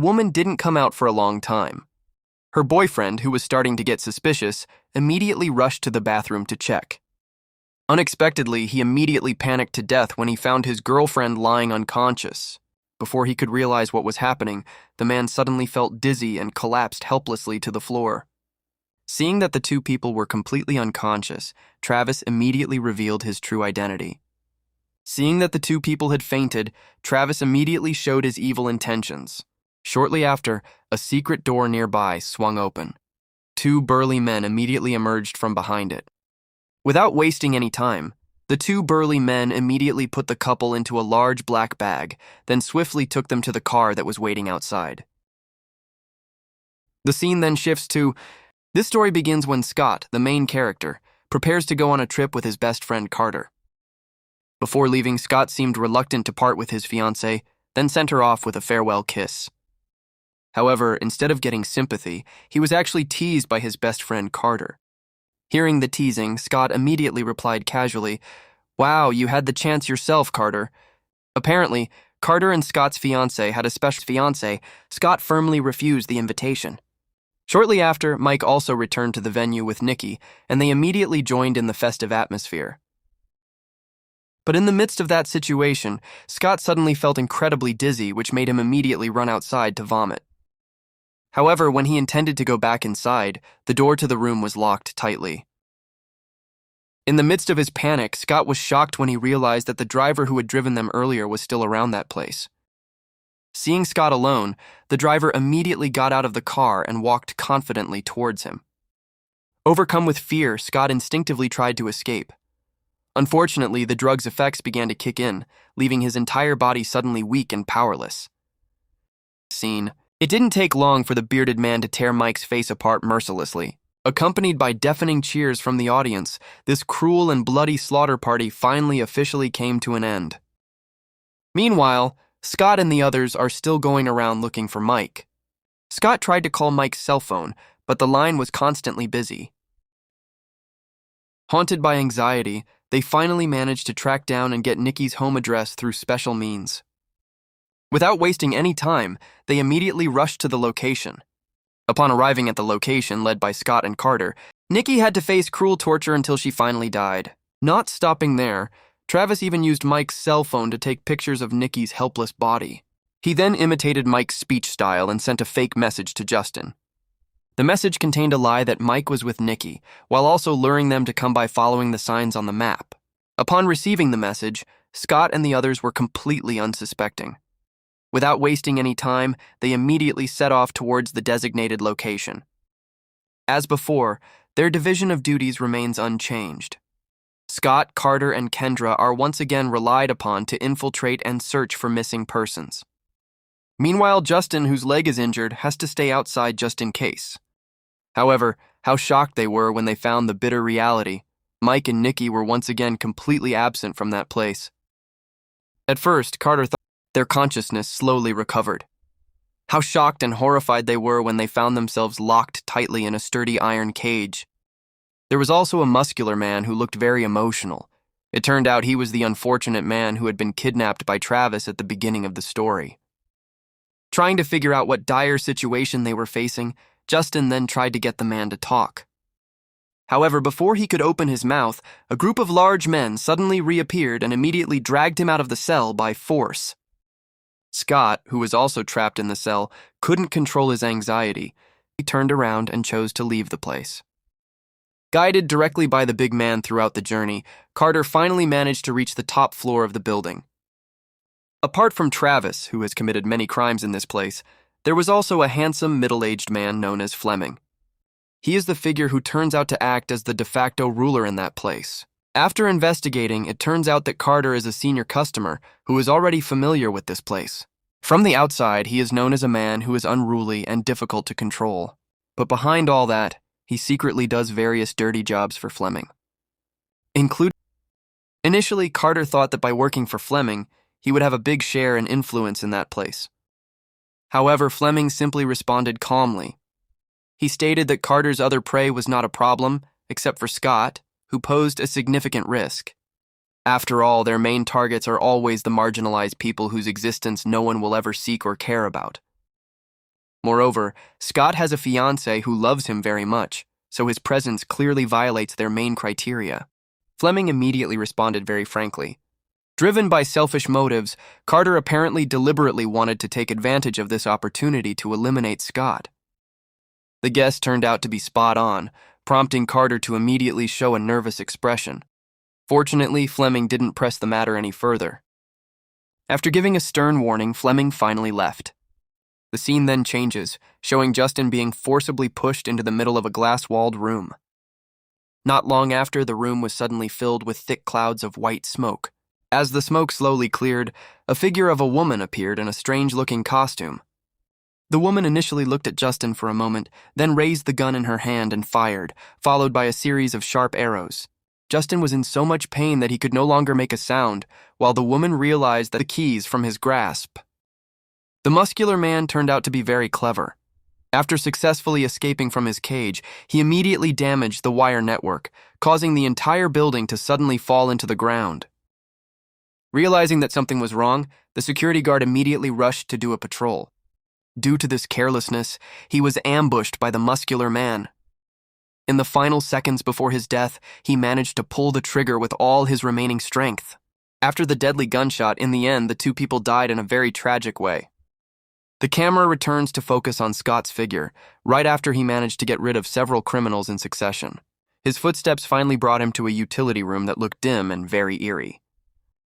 The woman didn't come out for a long time. Her boyfriend, who was starting to get suspicious, immediately rushed to the bathroom to check. Unexpectedly, he immediately panicked to death when he found his girlfriend lying unconscious. Before he could realize what was happening, the man suddenly felt dizzy and collapsed helplessly to the floor. Seeing that the two people were completely unconscious, Travis immediately revealed his true identity. Seeing that the two people had fainted, Travis immediately showed his evil intentions. Shortly after, a secret door nearby swung open. Two burly men immediately emerged from behind it. Without wasting any time, the two burly men immediately put the couple into a large black bag, then swiftly took them to the car that was waiting outside. The scene then shifts to... This story begins when Scott, the main character, prepares to go on a trip with his best friend Carter. Before leaving, Scott seemed reluctant to part with his fiancée, then sent her off with a farewell kiss. However, instead of getting sympathy, he was actually teased by his best friend Carter. Hearing the teasing, Scott immediately replied casually, "Wow, you had the chance yourself, Carter." Apparently, Carter and Scott's fiancée had a special fiancée. Scott firmly refused the invitation. Shortly after, Mike also returned to the venue with Nikki, and they immediately joined in the festive atmosphere. But in the midst of that situation, Scott suddenly felt incredibly dizzy, which made him immediately run outside to vomit. However, when he intended to go back inside, the door to the room was locked tightly. In the midst of his panic, Scott was shocked when he realized that the driver who had driven them earlier was still around that place. Seeing Scott alone, the driver immediately got out of the car and walked confidently towards him. Overcome with fear, Scott instinctively tried to escape. Unfortunately, the drug's effects began to kick in, leaving his entire body suddenly weak and powerless. Scene. It didn't take long for the bearded man to tear Mike's face apart mercilessly. Accompanied by deafening cheers from the audience, this cruel and bloody slaughter party finally officially came to an end. Meanwhile, Scott and the others are still going around looking for Mike. Scott tried to call Mike's cell phone, but the line was constantly busy. Haunted by anxiety, they finally managed to track down and get Nikki's home address through special means. Without wasting any time, they immediately rushed to the location. Upon arriving at the location led by Scott and Carter, Nikki had to face cruel torture until she finally died. Not stopping there, Travis even used Mike's cell phone to take pictures of Nikki's helpless body. He then imitated Mike's speech style and sent a fake message to Justin. The message contained a lie that Mike was with Nikki, while also luring them to come by following the signs on the map. Upon receiving the message, Scott and the others were completely unsuspecting. Without wasting any time, they immediately set off towards the designated location. As before, their division of duties remains unchanged. Scott, Carter, and Kendra are once again relied upon to infiltrate and search for missing persons. Meanwhile, Justin, whose leg is injured, has to stay outside just in case. However, how shocked they were when they found the bitter reality. Mike and Nikki were once again completely absent from that place. At first, Carter thought their consciousness slowly recovered. How shocked and horrified they were when they found themselves locked tightly in a sturdy iron cage. There was also a muscular man who looked very emotional. It turned out he was the unfortunate man who had been kidnapped by Travis at the beginning of the story. Trying to figure out what dire situation they were facing, Justin then tried to get the man to talk. However, before he could open his mouth, a group of large men suddenly reappeared and immediately dragged him out of the cell by force. Scott, who was also trapped in the cell, couldn't control his anxiety. He turned around and chose to leave the place. Guided directly by the big man throughout the journey, Carter finally managed to reach the top floor of the building. Apart from Travis, who has committed many crimes in this place, there was also a handsome middle-aged man known as Fleming. He is the figure who turns out to act as the de facto ruler in that place. After investigating, it turns out that Carter is a senior customer who is already familiar with this place. From the outside, he is known as a man who is unruly and difficult to control. But behind all that, he secretly does various dirty jobs for Fleming. Initially, Carter thought that by working for Fleming, he would have a big share and influence in that place. However, Fleming simply responded calmly. He stated that Carter's other prey was not a problem, except for Scott, who posed a significant risk. After all, their main targets are always the marginalized people whose existence no one will ever seek or care about. Moreover, Scott has a fiancée who loves him very much, so his presence clearly violates their main criteria. Fleming immediately responded very frankly. Driven by selfish motives, Carter apparently deliberately wanted to take advantage of this opportunity to eliminate Scott. The guess turned out to be spot on, prompting Carter to immediately show a nervous expression. Fortunately, Fleming didn't press the matter any further. After giving a stern warning, Fleming finally left. The scene then changes, showing Justin being forcibly pushed into the middle of a glass-walled room. Not long after, the room was suddenly filled with thick clouds of white smoke. As the smoke slowly cleared, a figure of a woman appeared in a strange-looking costume. The woman initially looked at Justin for a moment, then raised the gun in her hand and fired, followed by a series of sharp arrows. Justin was in so much pain that he could no longer make a sound, while the woman realized the keys from his grasp. The muscular man turned out to be very clever. After successfully escaping from his cage, he immediately damaged the wire network, causing the entire building to suddenly fall into the ground. Realizing that something was wrong, the security guard immediately rushed to do a patrol. Due to this carelessness, he was ambushed by the muscular man. In the final seconds before his death, he managed to pull the trigger with all his remaining strength. After the deadly gunshot, in the end, the two people died in a very tragic way. The camera returns to focus on Scott's figure, right after he managed to get rid of several criminals in succession. His footsteps finally brought him to a utility room that looked dim and very eerie.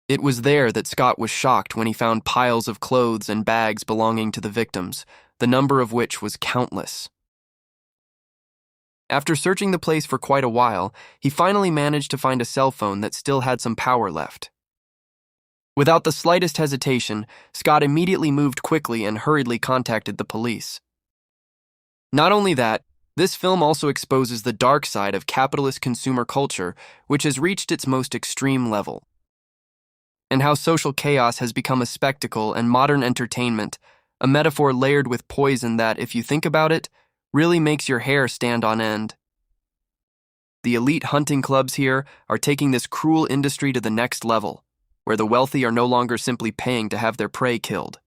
It was there that Scott was shocked when he found piles of clothes and bags belonging to the victims, the number of which was countless. After searching the place for quite a while, he finally managed to find a cell phone that still had some power left. Without the slightest hesitation, Scott immediately moved quickly and hurriedly contacted the police. Not only that, this film also exposes the dark side of capitalist consumer culture, which has reached its most extreme level, and how social chaos has become a spectacle and modern entertainment, a metaphor layered with poison that, if you think about it, really makes your hair stand on end. The elite hunting clubs here are taking this cruel industry to the next level, where the wealthy are no longer simply paying to have their prey killed.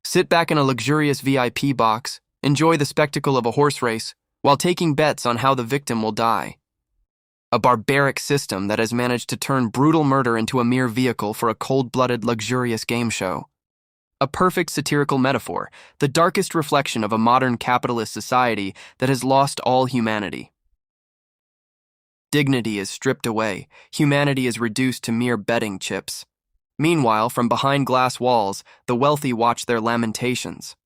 Sit back in a luxurious VIP box, enjoy the spectacle of a horse race, while taking bets on how the victim will die. A barbaric system that has managed to turn brutal murder into a mere vehicle for a cold-blooded, luxurious game show. A perfect satirical metaphor, the darkest reflection of a modern capitalist society that has lost all humanity. Dignity is stripped away, humanity is reduced to mere betting chips. Meanwhile, from behind glass walls, the wealthy watch their lamentations.